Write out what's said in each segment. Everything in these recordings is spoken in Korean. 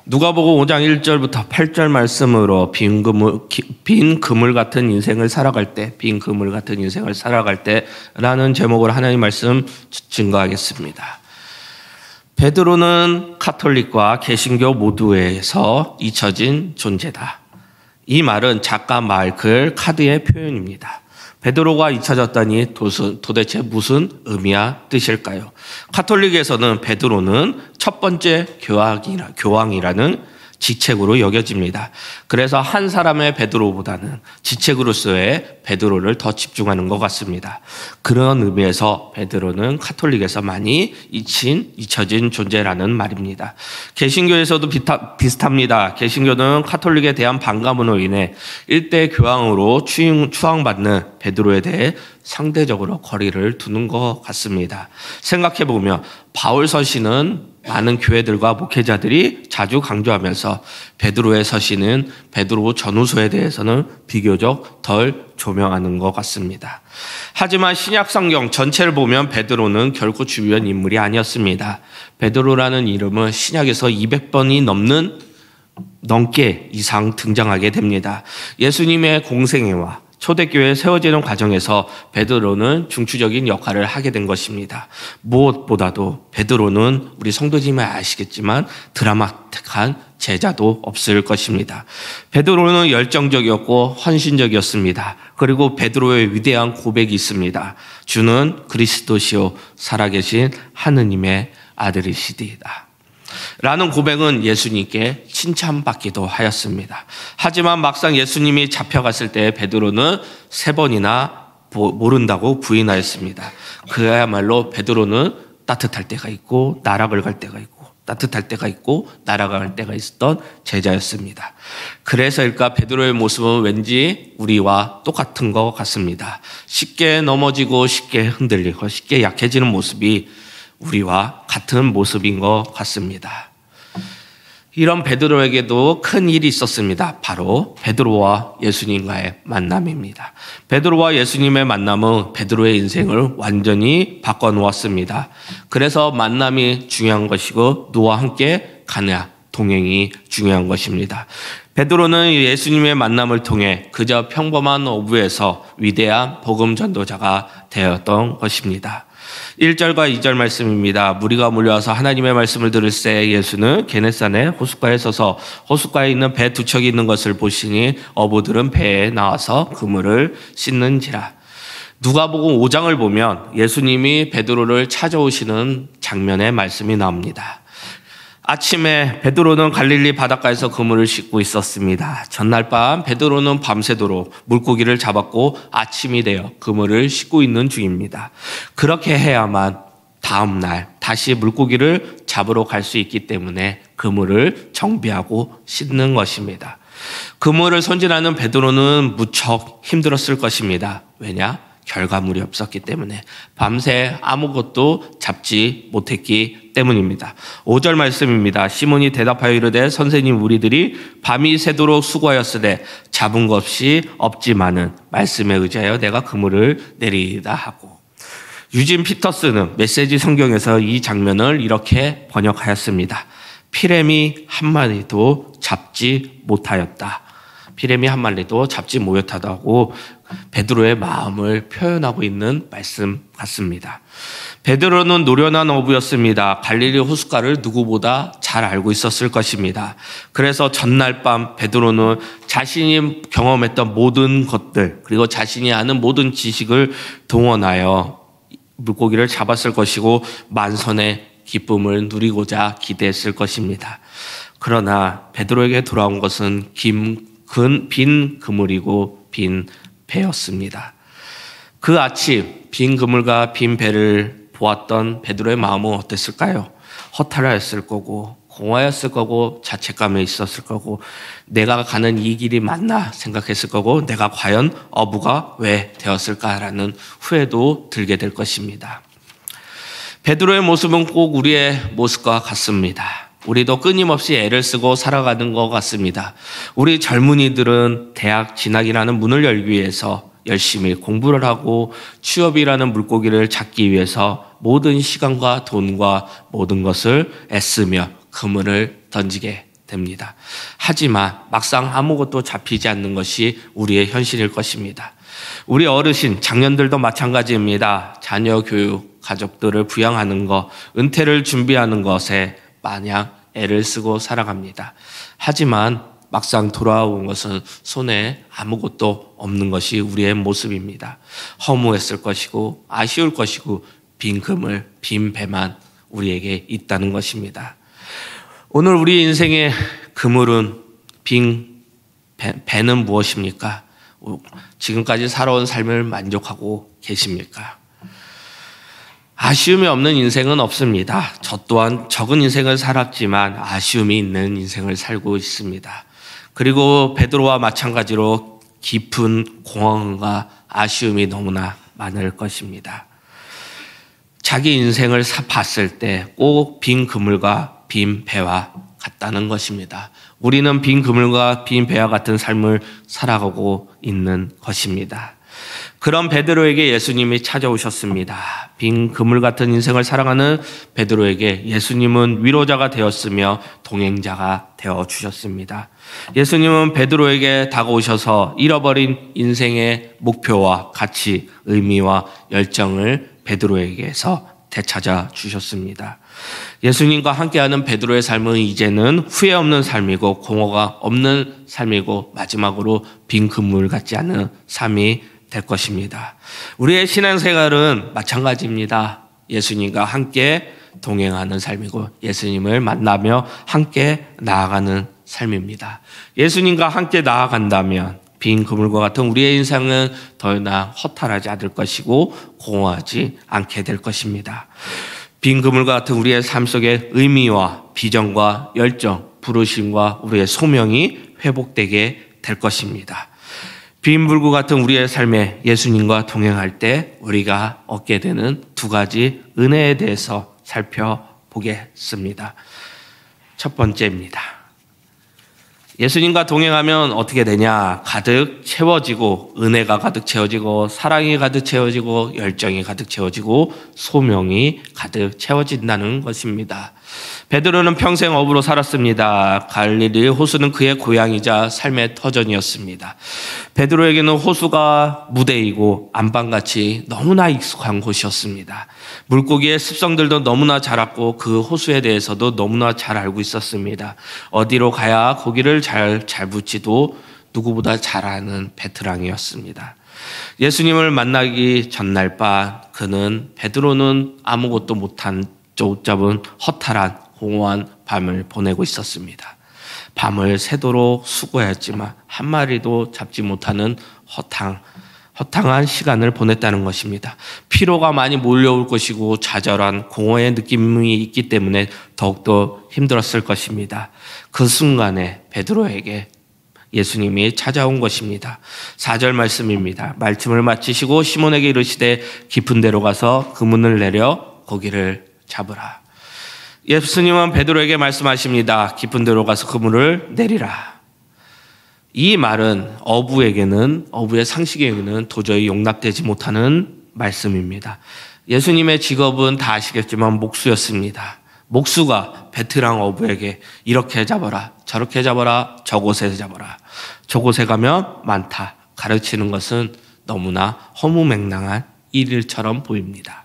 누가복음 5장 1절부터 8절 말씀으로 빈 그물 같은 인생을 살아갈 때, 빈 그물 같은 인생을 살아갈 때라는 제목으로 하나님 말씀 증거하겠습니다. 베드로는 카톨릭과 개신교 모두에서 잊혀진 존재다. 이 말은 작가 마이클 카드의 표현입니다. 베드로가 잊혀졌다니 도대체 무슨 의미야 뜻일까요? 카톨릭에서는 베드로는 첫 번째 교황이라는 지책으로 여겨집니다. 그래서 한 사람의 베드로보다는 지책으로서의 베드로를 더 집중하는 것 같습니다. 그런 의미에서 베드로는 카톨릭에서 많이 잊혀진 존재라는 말입니다. 개신교에서도 비슷합니다. 개신교는 카톨릭에 대한 반감으로 인해 일대 교황으로 추앙받는 베드로에 대해 상대적으로 거리를 두는 것 같습니다. 생각해보면 바울 서신은 많은 교회들과 목회자들이 자주 강조하면서 베드로의 서신은 베드로 전후서에 대해서는 비교적 덜 조명하는 것 같습니다. 하지만 신약 성경 전체를 보면 베드로는 결코 주요한 인물이 아니었습니다. 베드로라는 이름은 신약에서 200번이 넘게 이상 등장하게 됩니다. 예수님의 공생애와 초대교회에 세워지는 과정에서 베드로는 중추적인 역할을 하게 된 것입니다. 무엇보다도 베드로는 우리 성도님이 아시겠지만 드라마틱한 제자도 없을 것입니다. 베드로는 열정적이었고 헌신적이었습니다. 그리고 베드로의 위대한 고백이 있습니다. 주는 그리스도시요 살아계신 하느님의 아들이시디다. 라는 고백은 예수님께 칭찬받기도 하였습니다. 하지만 막상 예수님이 잡혀갔을 때 베드로는 3번이나 모른다고 부인하였습니다. 그야말로 베드로는 따뜻할 때가 있고 나락을 갈 때가 있고 따뜻할 때가 있고 날아갈 때가 있었던 제자였습니다. 그래서일까 베드로의 모습은 왠지 우리와 똑같은 것 같습니다. 쉽게 넘어지고 쉽게 흔들리고 쉽게 약해지는 모습이 우리와 같은 모습인 것 같습니다. 이런 베드로에게도 큰 일이 있었습니다. 바로 베드로와 예수님과의 만남입니다. 베드로와 예수님의 만남은 베드로의 인생을 완전히 바꿔놓았습니다. 그래서 만남이 중요한 것이고 누구와 함께 가느냐, 동행이 중요한 것입니다. 베드로는 예수님의 만남을 통해 그저 평범한 어부에서 위대한 복음 전도자가 되었던 것입니다. 1절과 2절 말씀입니다. 무리가 몰려와서 하나님의 말씀을 들을새 예수는 게네사렛 호숫가에 서서 호숫가에 있는 배 2척이 있는 것을 보시니 어부들은 배에 나와서 그물을 씻는지라. 누가복음 5장을 보면 예수님이 베드로를 찾아오시는 장면의 말씀이 나옵니다. 아침에 베드로는 갈릴리 바닷가에서 그물을 씻고 있었습니다. 전날 밤 베드로는 밤새도록 물고기를 잡았고 아침이 되어 그물을 씻고 있는 중입니다. 그렇게 해야만 다음 날 다시 물고기를 잡으러 갈 수 있기 때문에 그물을 정비하고 씻는 것입니다. 그물을 손질하는 베드로는 무척 힘들었을 것입니다. 왜냐? 결과물이 없었기 때문에 밤새 아무것도 잡지 못했기 때문입니다. 5절 말씀입니다. 시몬이 대답하여 이르되 선생님 우리들이 밤이 새도록 수고하였으되 잡은 것이 없지만은 말씀에 의지하여 내가 그물을 내리다 하고. 유진 피터스는 메시지 성경에서 이 장면을 이렇게 번역하였습니다. 피레미 한 마리도 잡지 못하였다. 피레미 한 마리도 잡지 못하다고 베드로의 마음을 표현하고 있는 말씀 같습니다. 베드로는 노련한 어부였습니다. 갈릴리 호숫가를 누구보다 잘 알고 있었을 것입니다. 그래서 전날 밤 베드로는 자신이 경험했던 모든 것들 그리고 자신이 아는 모든 지식을 동원하여 물고기를 잡았을 것이고 만선의 기쁨을 누리고자 기대했을 것입니다. 그러나 베드로에게 돌아온 것은 빈 그물이고 빈 배였습니다. 그 아침 빈 그물과 빈 배를 보았던 베드로의 마음은 어땠을까요? 허탈하였을 거고 공허했을 거고 자책감에 있었을 거고 내가 가는 이 길이 맞나 생각했을 거고 내가 과연 어부가 왜 되었을까라는 후회도 들게 될 것입니다. 베드로의 모습은 꼭 우리의 모습과 같습니다. 우리도 끊임없이 애를 쓰고 살아가는 것 같습니다. 우리 젊은이들은 대학 진학이라는 문을 열기 위해서 열심히 공부를 하고 취업이라는 물고기를 잡기 위해서 모든 시간과 돈과 모든 것을 애쓰며 그물을 던지게 됩니다. 하지만 막상 아무것도 잡히지 않는 것이 우리의 현실일 것입니다. 우리 어르신, 장년들도 마찬가지입니다. 자녀 교육, 가족들을 부양하는 것, 은퇴를 준비하는 것에 마냥 애를 쓰고 살아갑니다. 하지만 막상 돌아온 것은 손에 아무것도 없는 것이 우리의 모습입니다. 허무했을 것이고 아쉬울 것이고 빈 그물, 빈 배만 우리에게 있다는 것입니다. 오늘 우리 인생의 그물은 빈 배는 무엇입니까? 지금까지 살아온 삶을 만족하고 계십니까? 아쉬움이 없는 인생은 없습니다. 저 또한 적은 인생을 살았지만 아쉬움이 있는 인생을 살고 있습니다. 그리고 베드로와 마찬가지로 깊은 공허함과 아쉬움이 너무나 많을 것입니다. 자기 인생을 봤을 때 꼭 빈 그물과 빈 배와 같다는 것입니다. 우리는 빈 그물과 빈 배와 같은 삶을 살아가고 있는 것입니다. 그런 베드로에게 예수님이 찾아오셨습니다. 빈 그물 같은 인생을 살아가는 베드로에게 예수님은 위로자가 되었으며 동행자가 되어주셨습니다. 예수님은 베드로에게 다가오셔서 잃어버린 인생의 목표와 가치, 의미와 열정을 베드로에게서 되찾아 주셨습니다. 예수님과 함께하는 베드로의 삶은 이제는 후회 없는 삶이고 공허가 없는 삶이고 마지막으로 빈 그물 같지 않은 삶이 될 것입니다. 우리의 신앙생활은 마찬가지입니다. 예수님과 함께 동행하는 삶이고 예수님을 만나며 함께 나아가는 삶입니다. 예수님과 함께 나아간다면 빈 그물과 같은 우리의 인생은 더 이상 허탈하지 않을 것이고 공허하지 않게 될 것입니다. 빈 그물과 같은 우리의 삶 속에 의미와 비전과 열정, 부르심과 우리의 소명이 회복되게 될 것입니다. 빈 물과 같은 우리의 삶에 예수님과 동행할 때 우리가 얻게 되는 두 가지 은혜에 대해서 살펴보겠습니다. 첫 번째입니다. 예수님과 동행하면 어떻게 되냐? 가득 채워지고 은혜가 가득 채워지고 사랑이 가득 채워지고 열정이 가득 채워지고 소명이 가득 채워진다는 것입니다. 베드로는 평생 어부로 살았습니다. 갈릴리 호수는 그의 고향이자 삶의 터전이었습니다. 베드로에게는 호수가 무대이고 안방같이 너무나 익숙한 곳이었습니다. 물고기의 습성들도 너무나 잘 알고 그 호수에 대해서도 너무나 잘 알고 있었습니다. 어디로 가야 고기를 잘 붙지도 누구보다 잘 아는 베테랑이었습니다. 예수님을 만나기 전날 밤 베드로는 아무것도 못한 쫓잡은 허탈한 공허한 밤을 보내고 있었습니다. 밤을 새도록 수고했지만 한 마리도 잡지 못하는 허탕한 시간을 보냈다는 것입니다. 피로가 많이 몰려올 것이고 좌절한 공허의 느낌이 있기 때문에 더욱더 힘들었을 것입니다. 그 순간에 베드로에게 예수님이 찾아온 것입니다. 4절 말씀입니다. 말씀을 마치시고 시몬에게 이르시되 깊은 데로 가서 그물을 내려 고기를 잡으라. 예수님은 베드로에게 말씀하십니다. 깊은 데로 가서 그물을 내리라. 이 말은 어부의 상식에게는 도저히 용납되지 못하는 말씀입니다. 예수님의 직업은 다 아시겠지만 목수였습니다. 목수가 베테랑 어부에게 이렇게 잡아라, 저렇게 잡아라, 저곳에 잡아라. 저곳에 가면 많다. 가르치는 것은 너무나 허무맹랑한 일처럼 보입니다.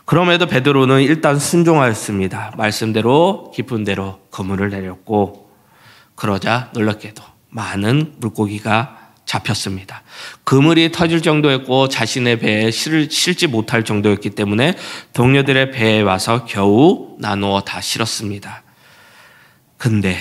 그럼에도 베드로는 일단 순종하였습니다. 말씀대로 깊은 데로 그물을 내렸고 그러자 놀랍게도 많은 물고기가 잡혔습니다. 그물이 터질 정도였고 자신의 배에 실지 못할 정도였기 때문에 동료들의 배에 와서 겨우 나누어 다 실었습니다. 근데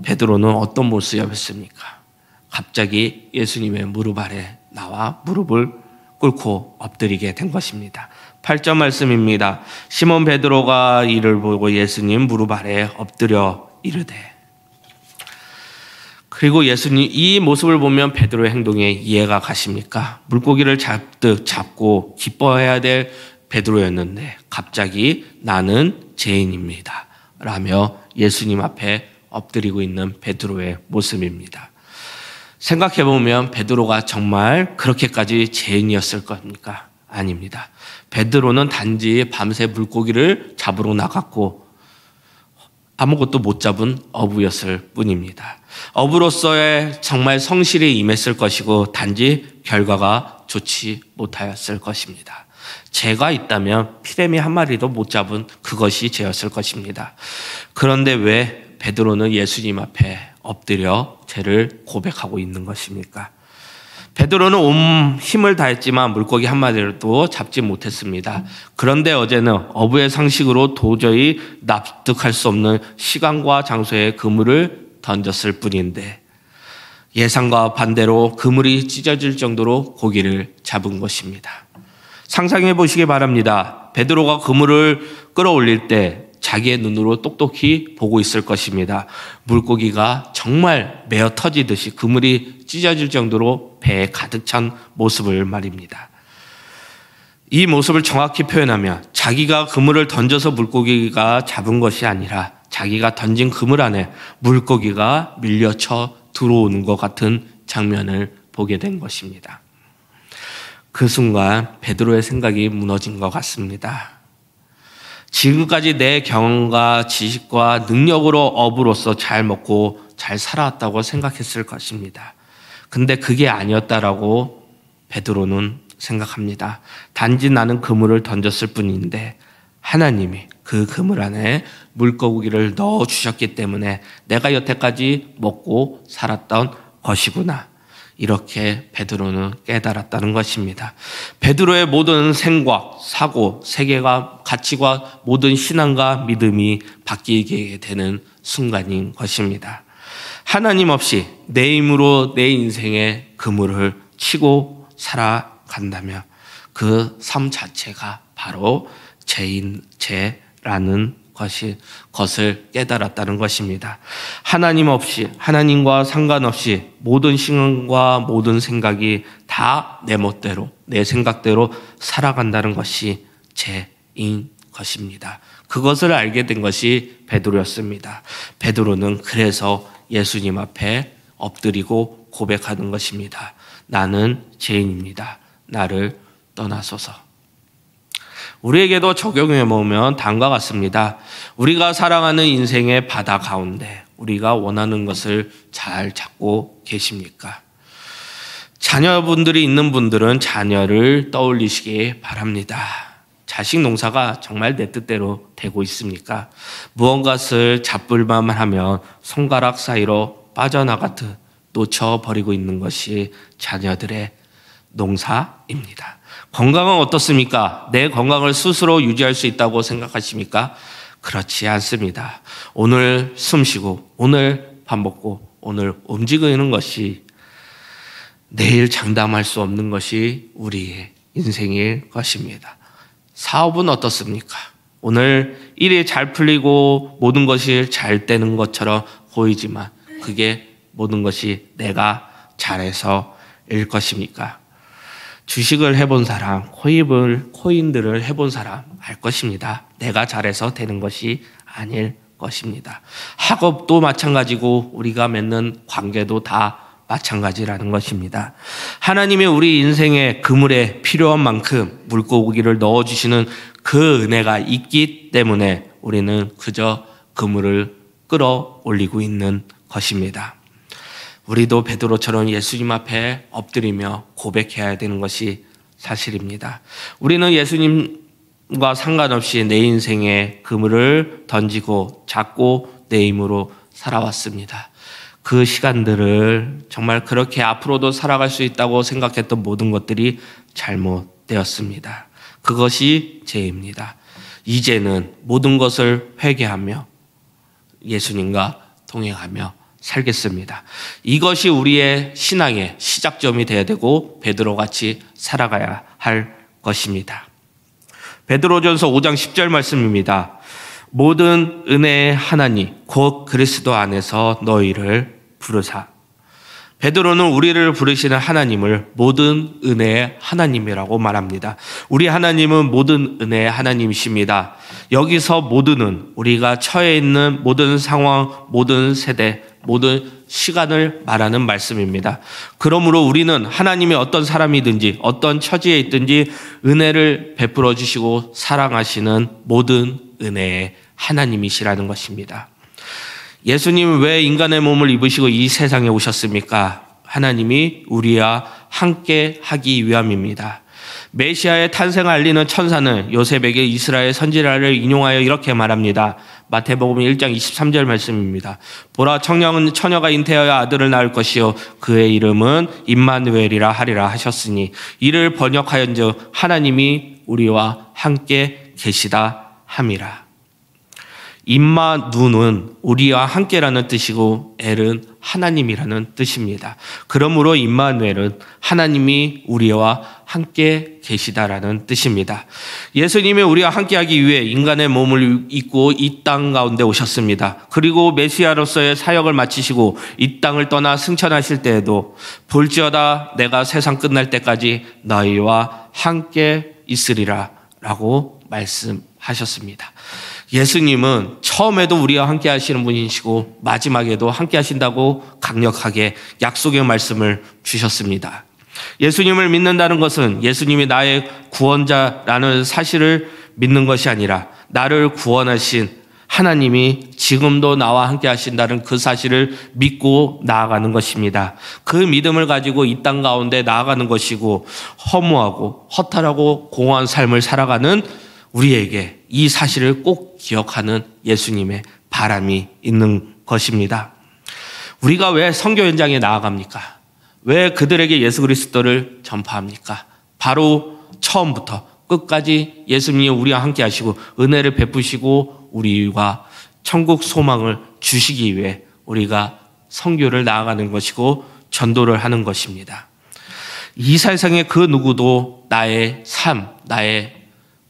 베드로는 어떤 모습이었습니까? 갑자기 예수님의 무릎 아래 나와 무릎을 꿇고 엎드리게 된 것입니다. 8절 말씀입니다. 시몬 베드로가 이를 보고 예수님 무릎 아래 엎드려 이르되. 그리고 예수님 이 모습을 보면 베드로의 행동에 이해가 가십니까? 물고기를 잡고 기뻐해야 될 베드로였는데 갑자기 나는 죄인입니다 라며 예수님 앞에 엎드리고 있는 베드로의 모습입니다. 생각해보면 베드로가 정말 그렇게까지 죄인이었을 겁니까? 아닙니다. 베드로는 단지 밤새 물고기를 잡으러 나갔고 아무것도 못 잡은 어부였을 뿐입니다. 어부로서의 정말 성실히 임했을 것이고 단지 결과가 좋지 못하였을 것입니다. 죄가 있다면 피레미 한 마리도 못 잡은 그것이 죄였을 것입니다. 그런데 왜 베드로는 예수님 앞에 엎드려 죄를 고백하고 있는 것입니까? 베드로는 온 힘을 다했지만 물고기 한 마리도 잡지 못했습니다. 그런데 어제는 어부의 상식으로 도저히 납득할 수 없는 시간과 장소에 그물을 던졌을 뿐인데 예상과 반대로 그물이 찢어질 정도로 고기를 잡은 것입니다. 상상해 보시기 바랍니다. 베드로가 그물을 끌어올릴 때 자기의 눈으로 똑똑히 보고 있을 것입니다. 물고기가 정말 메어 터지듯이 그물이 찢어질 정도로 배에 가득 찬 모습을 말입니다. 이 모습을 정확히 표현하면 자기가 그물을 던져서 물고기가 잡은 것이 아니라 자기가 던진 그물 안에 물고기가 밀려쳐 들어오는 것 같은 장면을 보게 된 것입니다. 그 순간 베드로의 생각이 무너진 것 같습니다. 지금까지 내 경험과 지식과 능력으로 어부로서 잘 먹고 잘 살아왔다고 생각했을 것입니다. 근데 그게 아니었다라고 베드로는 생각합니다. 단지 나는 그물을 던졌을 뿐인데 하나님이 그 그물 안에 물고기를 넣어주셨기 때문에 내가 여태까지 먹고 살았던 것이구나. 이렇게 베드로는 깨달았다는 것입니다. 베드로의 모든 생각, 사고, 세계가 가치과 모든 신앙과 믿음이 바뀌게 되는 순간인 것입니다. 하나님 없이 내 힘으로 내 인생의 그물을 치고 살아간다면 그 삶 자체가 바로 죄라는 것을 깨달았다는 것입니다. 하나님 없이, 하나님과 상관없이 모든 시간과 모든 생각이 다 내 멋대로, 내 생각대로 살아간다는 것이 죄인 것입니다. 그것을 알게 된 것이 베드로였습니다. 베드로는 그래서 예수님 앞에 엎드리고 고백하는 것입니다. 나는 죄인입니다. 나를 떠나소서. 우리에게도 적용해 보면 다음과 같습니다. 우리가 살아가는 인생의 바다 가운데 우리가 원하는 것을 잘 찾고 계십니까? 자녀분들이 있는 분들은 자녀를 떠올리시기 바랍니다. 자식 농사가 정말 내 뜻대로 되고 있습니까? 무언가를 잡을만 하면 손가락 사이로 빠져나가듯 놓쳐버리고 있는 것이 자녀들의 농사입니다. 건강은 어떻습니까? 내 건강을 스스로 유지할 수 있다고 생각하십니까? 그렇지 않습니다. 오늘 숨 쉬고 오늘 밥 먹고 오늘 움직이는 것이 내일 장담할 수 없는 것이 우리의 인생일 것입니다. 사업은 어떻습니까? 오늘 일이 잘 풀리고 모든 것이 잘 되는 것처럼 보이지만 그게 모든 것이 내가 잘해서일 것입니까? 주식을 해본 사람, 코인들을 해본 사람 알 것입니다. 내가 잘해서 되는 것이 아닐 것입니다. 학업도 마찬가지고 우리가 맺는 관계도 다 마찬가지라는 것입니다. 하나님이 우리 인생의 그물에 필요한 만큼 물고기를 넣어주시는 그 은혜가 있기 때문에 우리는 그저 그물을 끌어올리고 있는 것입니다. 우리도 베드로처럼 예수님 앞에 엎드리며 고백해야 되는 것이 사실입니다. 우리는 예수님과 상관없이 내 인생에 그물을 던지고 잡고 내 힘으로 살아왔습니다. 그 시간들을 정말 그렇게 앞으로도 살아갈 수 있다고 생각했던 모든 것들이 잘못되었습니다. 그것이 죄입니다. 이제는 모든 것을 회개하며 예수님과 동행하며 살겠습니다. 이것이 우리의 신앙의 시작점이 되어야 되고 베드로같이 살아가야 할 것입니다. 베드로전서 5장 10절 말씀입니다. 모든 은혜의 하나님 곧 그리스도 안에서 너희를 부르사. 베드로는 우리를 부르시는 하나님을 모든 은혜의 하나님이라고 말합니다. 우리 하나님은 모든 은혜의 하나님이십니다. 여기서 모든은 우리가 처해 있는 모든 상황, 모든 세대, 모든 시간을 말하는 말씀입니다. 그러므로 우리는 하나님이 어떤 사람이든지 어떤 처지에 있든지 은혜를 베풀어 주시고 사랑하시는 모든 은혜의 하나님이시라는 것입니다. 예수님은 왜 인간의 몸을 입으시고 이 세상에 오셨습니까? 하나님이 우리와 함께 하기 위함입니다. 메시아의 탄생을 알리는 천사는 요셉에게 이스라엘 선지자를 인용하여 이렇게 말합니다. 마태복음 1장 23절 말씀입니다. 보라, 처녀가 잉태하여 아들을 낳을 것이요 그의 이름은 임마누엘이라 하리라 하셨으니 이를 번역하연즉 하나님이 우리와 함께 계시다 함이라. 임마누는 우리와 함께라는 뜻이고 엘은 하나님이라는 뜻입니다. 그러므로 임마누엘은 하나님이 우리와 함께 계시다라는 뜻입니다. 예수님이 우리와 함께하기 위해 인간의 몸을 입고 이 땅 가운데 오셨습니다. 그리고 메시아로서의 사역을 마치시고 이 땅을 떠나 승천하실 때에도 볼지어다 내가 세상 끝날 때까지 너희와 함께 있으리라 라고 말씀하셨습니다. 예수님은 처음에도 우리와 함께 하시는 분이시고 마지막에도 함께 하신다고 강력하게 약속의 말씀을 주셨습니다. 예수님을 믿는다는 것은 예수님이 나의 구원자라는 사실을 믿는 것이 아니라 나를 구원하신 하나님이 지금도 나와 함께 하신다는 그 사실을 믿고 나아가는 것입니다. 그 믿음을 가지고 이 땅 가운데 나아가는 것이고 허무하고 허탈하고 공허한 삶을 살아가는 우리에게 이 사실을 꼭 기억하는 예수님의 바람이 있는 것입니다. 우리가 왜 선교 현장에 나아갑니까? 왜 그들에게 예수 그리스도를 전파합니까? 바로 처음부터 끝까지 예수님이 우리와 함께 하시고 은혜를 베푸시고 우리와 천국 소망을 주시기 위해 우리가 선교를 나아가는 것이고 전도를 하는 것입니다. 이 세상의 그 누구도 나의 삶, 나의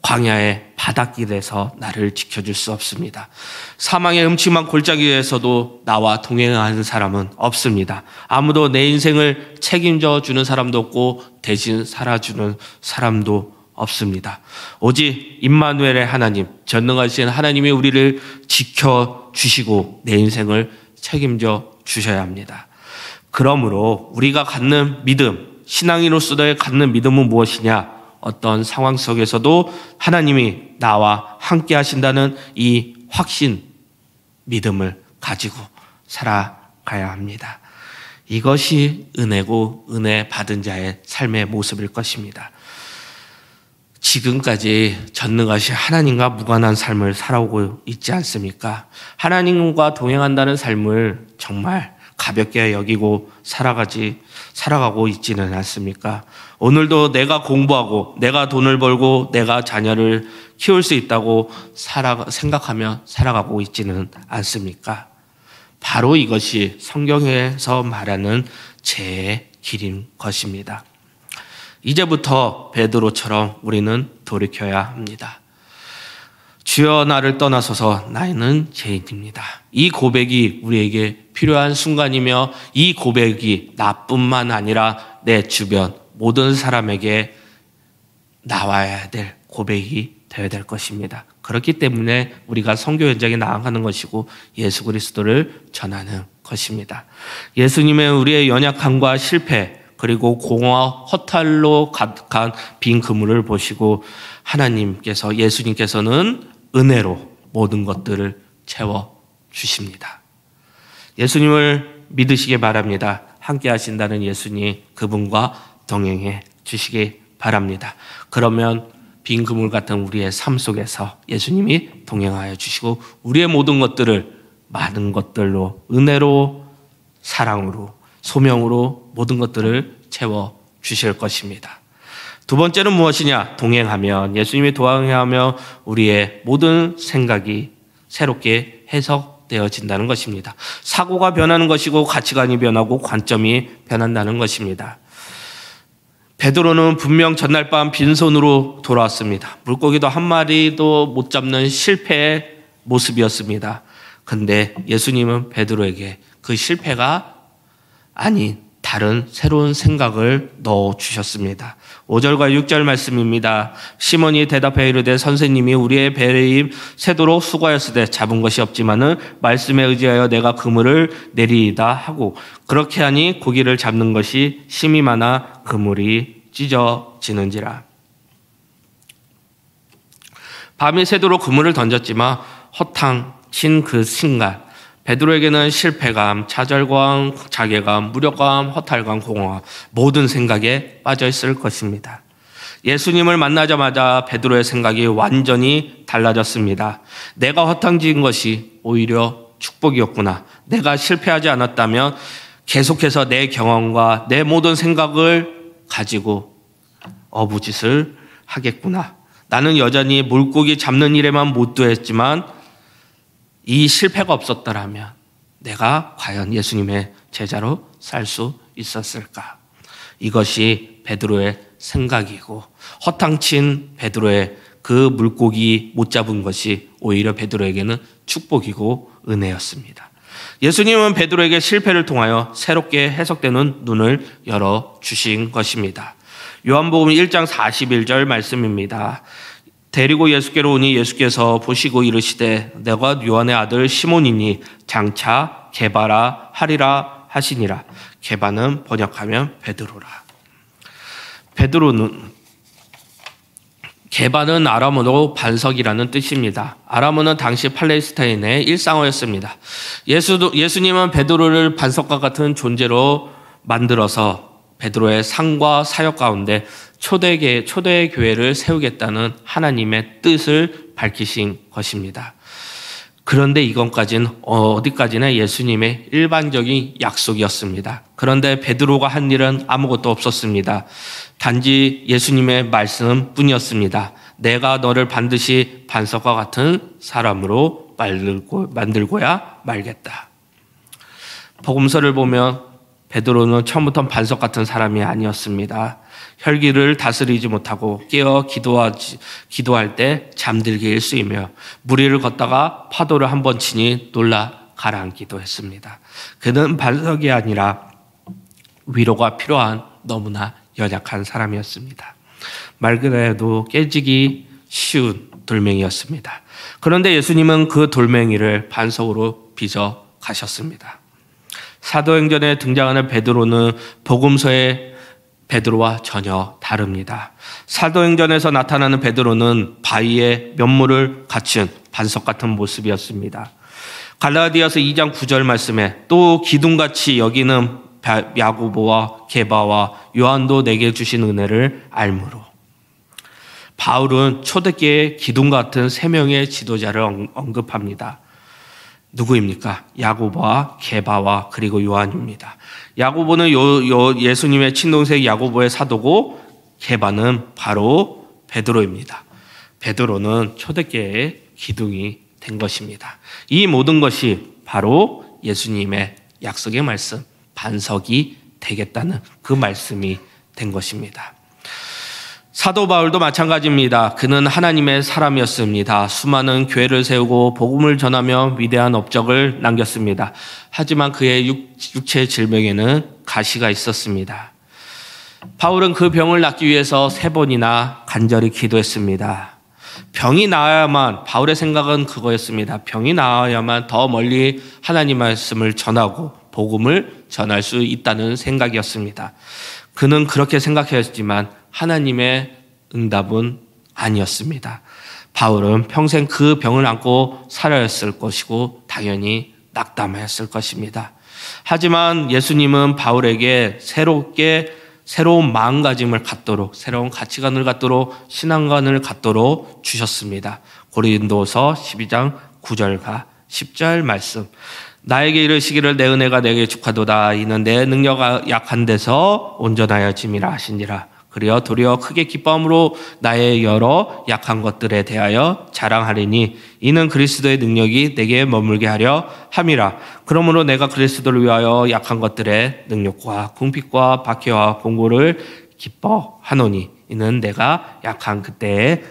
광야의 바닷길에서 나를 지켜줄 수 없습니다. 사망의 음침한 골짜기에서도 나와 동행하는 사람은 없습니다. 아무도 내 인생을 책임져 주는 사람도 없고 대신 살아주는 사람도 없습니다. 오직 임마누엘의 하나님, 전능하신 하나님이 우리를 지켜주시고 내 인생을 책임져 주셔야 합니다. 그러므로 우리가 갖는 믿음, 신앙인으로서의 갖는 믿음은 무엇이냐? 어떤 상황 속에서도 하나님이 나와 함께 하신다는 이 확신, 믿음을 가지고 살아가야 합니다. 이것이 은혜고 은혜 받은 자의 삶의 모습일 것입니다. 지금까지 전능하신 하나님과 무관한 삶을 살아오고 있지 않습니까? 하나님과 동행한다는 삶을 정말 가볍게 여기고 살아가고 있지는 않습니까? 오늘도 내가 공부하고 내가 돈을 벌고 내가 자녀를 키울 수 있다고 생각하며 살아가고 있지는 않습니까? 바로 이것이 성경에서 말하는 죄의 길인 것입니다. 이제부터 베드로처럼 우리는 돌이켜야 합니다. 주여 나를 떠나소서 나는 죄인입니다. 이 고백이 우리에게 필요한 순간이며 이 고백이 나뿐만 아니라 내 주변 모든 사람에게 나와야 될 고백이 되어야 될 것입니다. 그렇기 때문에 우리가 선교 현장에 나아가는 것이고 예수 그리스도를 전하는 것입니다. 예수님의 우리의 연약함과 실패 그리고 공허와 허탈로 가득한 빈 그물을 보시고 예수님께서는 은혜로 모든 것들을 채워주십니다. 예수님을 믿으시기 바랍니다. 함께 하신다는 예수님, 그분과 동행해 주시기 바랍니다. 그러면 빈 그물 같은 우리의 삶 속에서 예수님이 동행하여 주시고 우리의 모든 것들을 많은 것들로 은혜로 사랑으로 소명으로 모든 것들을 채워주실 것입니다. 두 번째는 무엇이냐? 동행하면 예수님이 동행하며 우리의 모든 생각이 새롭게 해석되어진다는 것입니다. 사고가 변하는 것이고 가치관이 변하고 관점이 변한다는 것입니다. 베드로는 분명 전날 밤 빈손으로 돌아왔습니다. 물고기도 한 마리도 못 잡는 실패의 모습이었습니다. 근데 예수님은 베드로에게 그 실패가 아닌 다른 새로운 생각을 넣어주셨습니다. 5절과 6절 말씀입니다. 시몬이 대답하여 이르되 선생님이 우리의 배를 새도록 수고하였으되 잡은 것이 없지만은 말씀에 의지하여 내가 그물을 내리이다 하고 그렇게 하니 고기를 잡는 것이 심이 많아 그물이 찢어지는지라. 밤이 새도록 그물을 던졌지만 허탕 친 그 순간 베드로에게는 실패감, 좌절감, 자괴감, 무력감, 허탈감, 공허감 모든 생각에 빠져 있을 것입니다. 예수님을 만나자마자 베드로의 생각이 완전히 달라졌습니다. 내가 허탕진 것이 오히려 축복이었구나. 내가 실패하지 않았다면 계속해서 내 경험과 내 모든 생각을 가지고 어부짓을 하겠구나. 나는 여전히 물고기 잡는 일에만 몰두했지만 이 실패가 없었더라면 내가 과연 예수님의 제자로 살 수 있었을까? 이것이 베드로의 생각이고 허탕친 베드로의 그 물고기 못 잡은 것이 오히려 베드로에게는 축복이고 은혜였습니다. 예수님은 베드로에게 실패를 통하여 새롭게 해석되는 눈을 열어주신 것입니다. 요한복음 1장 41절 말씀입니다. 데리고 예수께로 오니 예수께서 보시고 이르시되 내가 요한의 아들 시몬이니 장차 게바라 하리라 하시니라. 게바는 번역하면 베드로라. 게바는 아람어로 반석이라는 뜻입니다. 아람어는 당시 팔레스타인의 일상어였습니다. 예수님은 베드로를 반석과 같은 존재로 만들어서 베드로의 상과 사역 가운데 초대 교회를 세우겠다는 하나님의 뜻을 밝히신 것입니다. 그런데 이것까지는 어디까지나 예수님의 일반적인 약속이었습니다. 그런데 베드로가 한 일은 아무것도 없었습니다. 단지 예수님의 말씀뿐이었습니다. 내가 너를 반드시 반석과 같은 사람으로 만들고야 말겠다. 복음서를 보면 베드로는 처음부터 반석 같은 사람이 아니었습니다. 혈기를 다스리지 못하고 깨어 기도할 때 잠들게 일수이며 무리를 걷다가 파도를 한 번 치니 놀라 가라앉기도 했습니다. 그는 반석이 아니라 위로가 필요한 너무나 연약한 사람이었습니다. 말 그대로 깨지기 쉬운 돌멩이였습니다. 그런데 예수님은 그 돌멩이를 반석으로 빚어 가셨습니다. 사도행전에 등장하는 베드로는 복음서의 베드로와 전혀 다릅니다. 사도행전에서 나타나는 베드로는 바위에 면모를 갖춘 반석 같은 모습이었습니다. 갈라디아서 2장 9절 말씀에 또 기둥같이 여기는 야고보와 게바와 요한도 내게 주신 은혜를 알므로. 바울은 초대교회의 기둥 같은 세 명의 지도자를 언급합니다. 누구입니까? 야고보와 게바와 그리고 요한입니다. 야고보는 예수님의 친동생 야고보의 사도고 게바는 바로 베드로입니다. 베드로는 초대교회의 기둥이 된 것입니다. 이 모든 것이 바로 예수님의 약속의 말씀, 반석이 되겠다는 그 말씀이 된 것입니다. 사도 바울도 마찬가지입니다. 그는 하나님의 사람이었습니다. 수많은 교회를 세우고 복음을 전하며 위대한 업적을 남겼습니다. 하지만 그의 육체 질병에는 가시가 있었습니다. 바울은 그 병을 낫기 위해서 3번이나 간절히 기도했습니다. 병이 나아야만, 바울의 생각은 그거였습니다. 병이 나아야만 더 멀리 하나님 말씀을 전하고 복음을 전할 수 있다는 생각이었습니다. 그는 그렇게 생각했지만 하나님의 응답은 아니었습니다. 바울은 평생 그 병을 안고 살아야 했을 것이고 당연히 낙담하였을 것입니다. 하지만 예수님은 바울에게 새로운 마음가짐을 갖도록, 새로운 가치관을 갖도록, 신앙관을 갖도록 주셨습니다. 고린도서 12장 9절과 10절 말씀. 나에게 이르시기를 내 은혜가 내게 족하도다. 이는 내 능력 약한 데서 온전하여 짐이라 하시니라. 그리어 도리어 크게 기뻐함으로 나의 여러 약한 것들에 대하여 자랑하리니 이는 그리스도의 능력이 내게 머물게 하려 함이라. 그러므로 내가 그리스도를 위하여 약한 것들의 능력과 궁핍과 박해와 공고를 기뻐하노니 이는 내가 약한 그때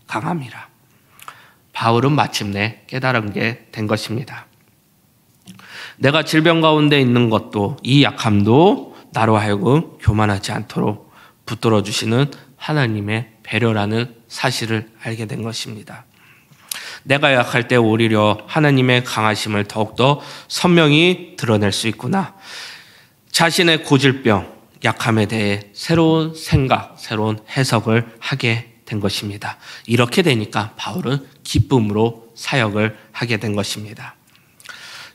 강함이라. 바울은 마침내 깨달은 게 된 것입니다. 내가 질병 가운데 있는 것도 이 약함도 나로 하여금 교만하지 않도록 붙들어 주시는 하나님의 배려라는 사실을 알게 된 것입니다. 내가 약할 때 오히려 하나님의 강하심을 더욱더 선명히 드러낼 수 있구나. 자신의 고질병, 약함에 대해 새로운 생각, 새로운 해석을 하게 된 것입니다. 이렇게 되니까 바울은 기쁨으로 사역을 하게 된 것입니다.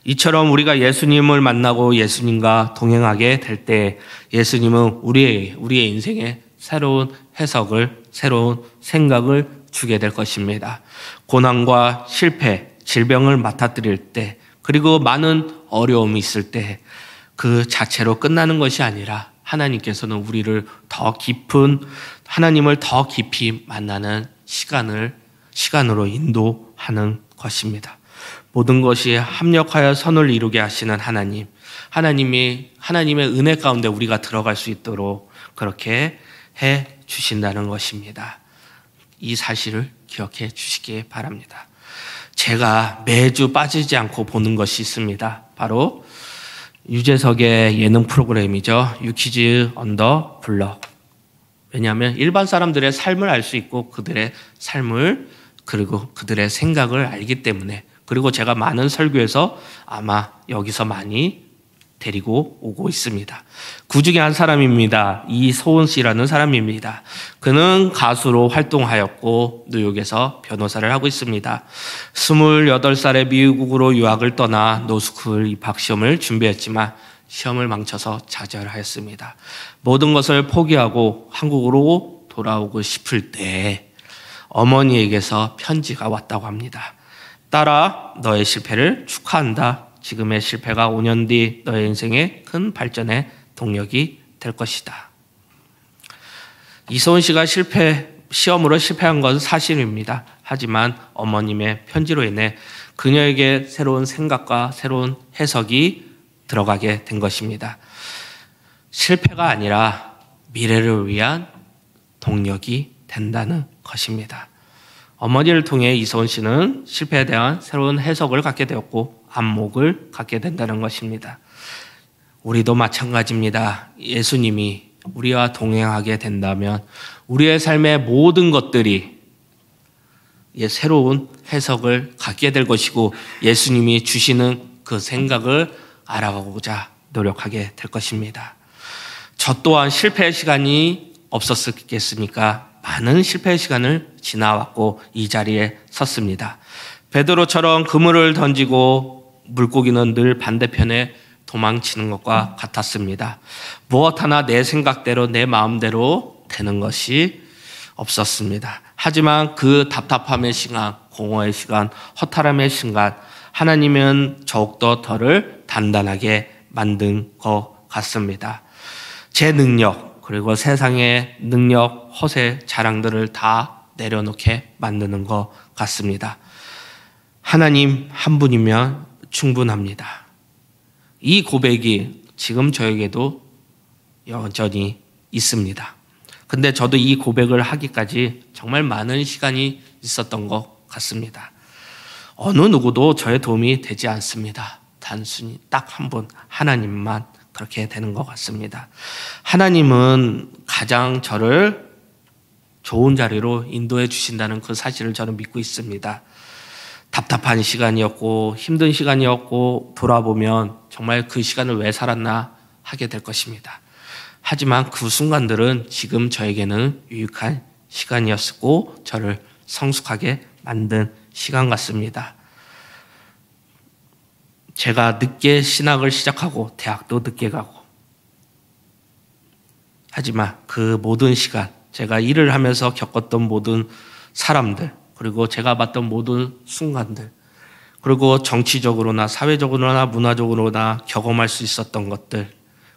이처럼 우리가 예수님을 만나고 예수님과 동행하게 될 때 예수님은 우리의 인생에 새로운 해석을, 새로운 생각을 주게 될 것입니다. 고난과 실패, 질병을 맡아드릴 때, 그리고 많은 어려움이 있을 때 그 자체로 끝나는 것이 아니라 하나님께서는 우리를 더 깊은, 하나님을 더 깊이 만나는 시간으로 인도하는 것입니다. 모든 것이 합력하여 선을 이루게 하시는 하나님의 은혜 가운데 우리가 들어갈 수 있도록 그렇게 해 주신다는 것입니다. 이 사실을 기억해 주시기 바랍니다. 제가 매주 빠지지 않고 보는 것이 있습니다. 바로 유재석의 예능 프로그램이죠. 유퀴즈 on the 블럭. 왜냐하면 일반 사람들의 삶을 알 수 있고 그들의 삶을, 그리고 그들의 생각을 알기 때문에, 그리고 제가 많은 설교에서 아마 여기서 많이 데리고 오고 있습니다. 그 중에 한 사람입니다. 이소은 씨라는 사람입니다. 그는 가수로 활동하였고 뉴욕에서 변호사를 하고 있습니다. 28살에 미국으로 유학을 떠나 노스쿨 입학시험을 준비했지만 시험을 망쳐서 좌절하였습니다. 모든 것을 포기하고 한국으로 돌아오고 싶을 때 어머니에게서 편지가 왔다고 합니다. 딸아, 너의 실패를 축하한다. 지금의 실패가 5년 뒤 너의 인생의 큰 발전의 동력이 될 것이다. 이소은 씨가 시험으로 실패한 것은 사실입니다. 하지만 어머님의 편지로 인해 그녀에게 새로운 생각과 새로운 해석이 들어가게 된 것입니다. 실패가 아니라 미래를 위한 동력이 된다는 것입니다. 어머니를 통해 이소은 씨는 실패에 대한 새로운 해석을 갖게 되었고 안목을 갖게 된다는 것입니다. 우리도 마찬가지입니다. 예수님이 우리와 동행하게 된다면 우리의 삶의 모든 것들이 새로운 해석을 갖게 될 것이고 예수님이 주시는 그 생각을 알아가고자 노력하게 될 것입니다. 저 또한 실패의 시간이 없었겠습니까? 많은 실패의 시간을 지나왔고 이 자리에 섰습니다. 베드로처럼 그물을 던지고 물고기는 늘 반대편에 도망치는 것과 같았습니다. 무엇 하나 내 생각대로 내 마음대로 되는 것이 없었습니다. 하지만 그 답답함의 시간, 공허의 시간, 허탈함의 시간, 하나님은 더욱더 저를 단단하게 만든 것 같습니다. 제 능력, 그리고 세상의 능력, 허세, 자랑들을 다 내려놓게 만드는 것 같습니다. 하나님 한 분이면 충분합니다. 이 고백이 지금 저에게도 여전히 있습니다. 근데 저도 이 고백을 하기까지 정말 많은 시간이 있었던 것 같습니다. 어느 누구도 저의 도움이 되지 않습니다. 단순히 딱 한 분, 하나님만 그렇게 되는 것 같습니다. 하나님은 가장 저를 좋은 자리로 인도해 주신다는 그 사실을 저는 믿고 있습니다. 답답한 시간이었고 힘든 시간이었고 돌아보면 정말 그 시간을 왜 살았나 하게 될 것입니다. 하지만 그 순간들은 지금 저에게는 유익한 시간이었고 저를 성숙하게 만든 시간 같습니다. 제가 늦게 신학을 시작하고 대학도 늦게 가고 하지만 그 모든 시간, 제가 일을 하면서 겪었던 모든 사람들, 그리고 제가 봤던 모든 순간들, 그리고 정치적으로나 사회적으로나 문화적으로나 경험할 수 있었던 것들,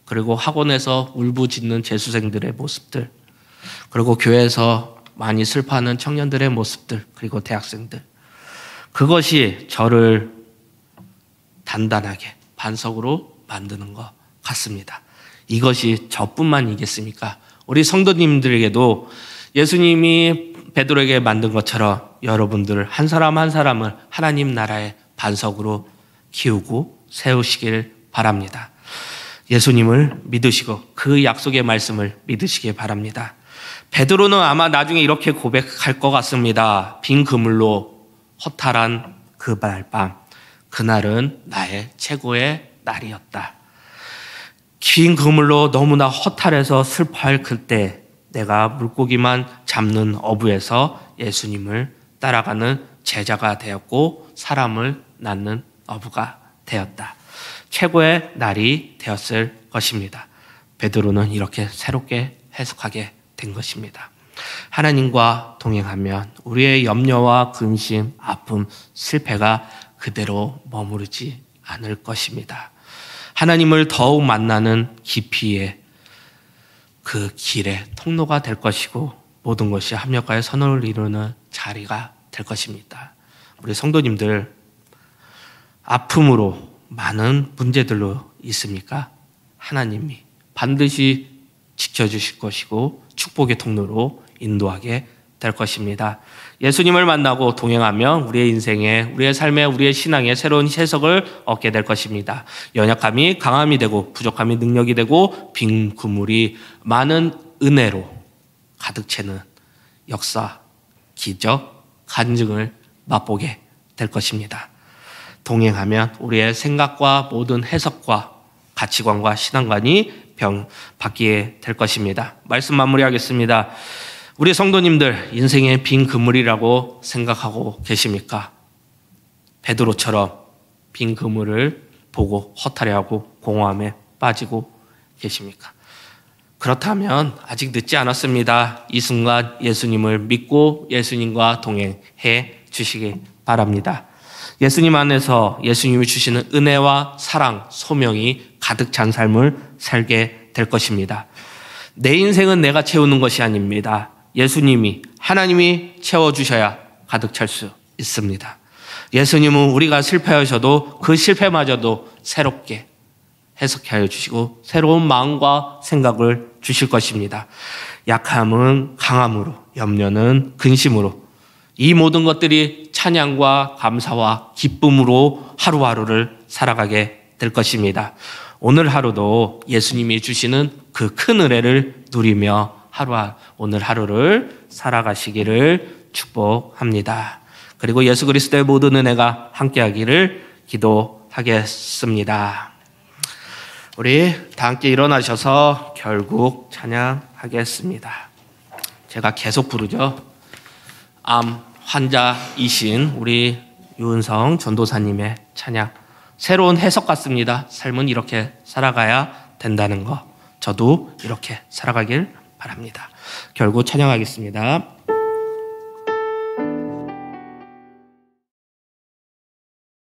그리고 학원에서 울부짖는 재수생들의 모습들, 그리고 교회에서 많이 슬퍼하는 청년들의 모습들, 그리고 대학생들, 그것이 저를 단단하게 반석으로 만드는 것 같습니다. 이것이 저뿐만이겠습니까? 우리 성도님들에게도 예수님이 베드로에게 만든 것처럼 여러분들 한 사람 한 사람을 하나님 나라의 반석으로 키우고 세우시길 바랍니다. 예수님을 믿으시고 그 약속의 말씀을 믿으시길 바랍니다. 베드로는 아마 나중에 이렇게 고백할 것 같습니다. 빈 그물로 허탈한 그 밤, 그날은 나의 최고의 날이었다. 긴 그물로 너무나 허탈해서 슬퍼할 그때 내가 물고기만 잡는 어부에서 예수님을 따라가는 제자가 되었고 사람을 낳는 어부가 되었다. 최고의 날이 되었을 것입니다. 베드로는 이렇게 새롭게 해석하게 된 것입니다. 하나님과 동행하면 우리의 염려와 근심, 아픔, 실패가 그대로 머무르지 않을 것입니다. 하나님을 더욱 만나는 깊이의 그 길의 통로가 될 것이고 모든 것이 합력하여 선을 이루는 자리가 될 것입니다. 우리 성도님들 아픔으로 많은 문제들로 있습니까? 하나님이 반드시 지켜주실 것이고 축복의 통로로 인도하게 될 것입니다. 예수님을 만나고 동행하면 우리의 인생에, 우리의 삶에, 우리의 신앙에 새로운 해석을 얻게 될 것입니다. 연약함이 강함이 되고 부족함이 능력이 되고 빈 그물이 많은 은혜로 가득 채는 역사, 기적, 간증을 맛보게 될 것입니다. 동행하면 우리의 생각과 모든 해석과 가치관과 신앙관이 바뀌게 될 것입니다. 말씀 마무리하겠습니다. 우리 성도님들 인생의 빈 그물이라고 생각하고 계십니까? 베드로처럼 빈 그물을 보고 허탈해하고 공허함에 빠지고 계십니까? 그렇다면 아직 늦지 않았습니다. 이 순간 예수님을 믿고 예수님과 동행해 주시기 바랍니다. 예수님 안에서 예수님이 주시는 은혜와 사랑, 소명이 가득 찬 삶을 살게 될 것입니다. 내 인생은 내가 채우는 것이 아닙니다. 예수님이, 하나님이 채워주셔야 가득 찰 수 있습니다. 예수님은 우리가 실패하셔도 그 실패마저도 새롭게 해석하여 주시고 새로운 마음과 생각을 주실 것입니다. 약함은 강함으로, 염려는 근심으로, 이 모든 것들이 찬양과 감사와 기쁨으로 하루하루를 살아가게 될 것입니다. 오늘 하루도 예수님이 주시는 그 큰 은혜를 누리며 오늘 하루를 살아가시기를 축복합니다. 그리고 예수 그리스도의 모든 은혜가 함께하기를 기도하겠습니다. 우리 다 함께 일어나셔서 결국 찬양하겠습니다. 제가 계속 부르죠. 암 환자이신 우리 유은성 전도사님의 찬양. 새로운 해석 같습니다. 삶은 이렇게 살아가야 된다는 거. 저도 이렇게 살아가길 바랍니다. 결국 찬양하겠습니다.